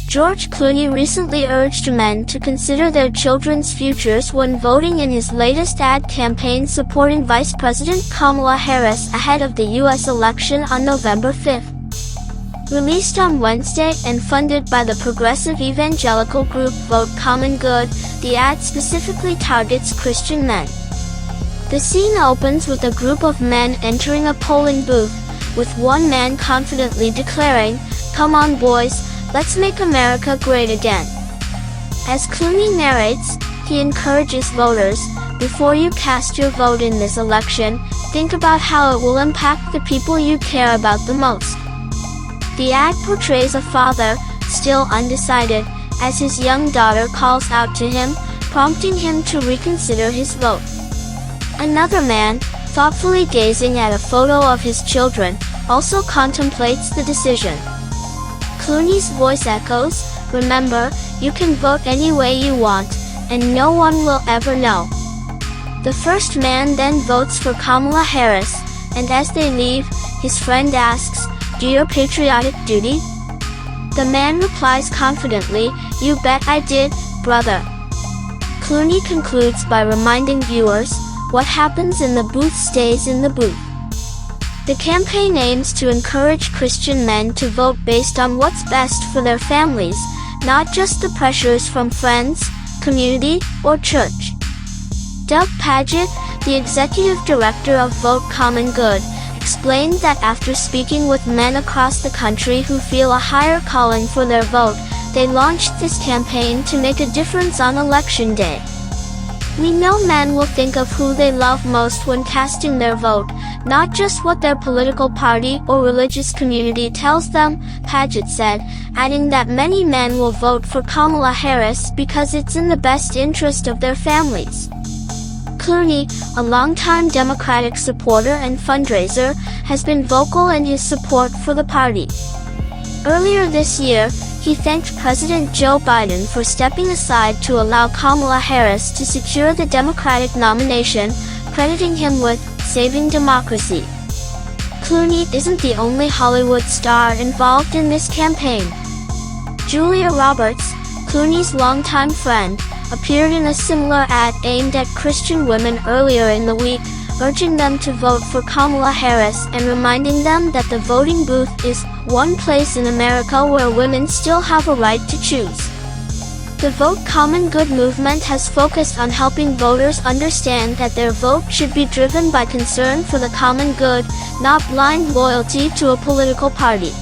George Clooney recently urged men to consider their children's futures when voting in his latest ad campaign supporting Vice President Kamala Harris ahead of the U.S. election on November 5th. Released on Wednesday and funded by the progressive evangelical group Vote Common Good, the ad specifically targets Christian men. The scene opens with a group of men entering a polling booth, with one man confidently declaring, "Come on boys, let's make America great again." As Clooney narrates, he encourages voters, "Before you cast your vote in this election, think about how it will impact the people you care about the most." The ad portrays a father, still undecided, as his young daughter calls out to him, prompting him to reconsider his vote. Another man, thoughtfully gazing at a photo of his children, also contemplates the decision. Clooney's voice echoes, "Remember, you can vote any way you want, and no one will ever know." The first man then votes for Kamala Harris, and as they leave, his friend asks, "Do your patriotic duty?" The man replies confidently, "You bet I did, brother." Clooney concludes by reminding viewers, "What happens in the booth stays in the booth." The campaign aims to encourage Christian men to vote based on what's best for their families, not just the pressures from friends, community, or church. Doug Paget, the executive director of Vote Common Good, explained that after speaking with men across the country who feel a higher calling for their vote, they launched this campaign to make a difference on Election Day. "We know men will think of who they love most when casting their vote, not just what their political party or religious community tells them," Paget said, adding that many men will vote for Kamala Harris because it's in the best interest of their families. Clooney, a longtime Democratic supporter and fundraiser, has been vocal in his support for the party. Earlier this year, he thanked President Joe Biden for stepping aside to allow Kamala Harris to secure the Democratic nomination, crediting him with saving democracy. Clooney isn't the only Hollywood star involved in this campaign. Julia Roberts, Clooney's longtime friend, appeared in a similar ad aimed at Christian women earlier in the week, urging them to vote for Kamala Harris and reminding them that the voting booth is one place in America where women still have a right to choose. The Vote Common Good movement has focused on helping voters understand that their vote should be driven by concern for the common good, not blind loyalty to a political party.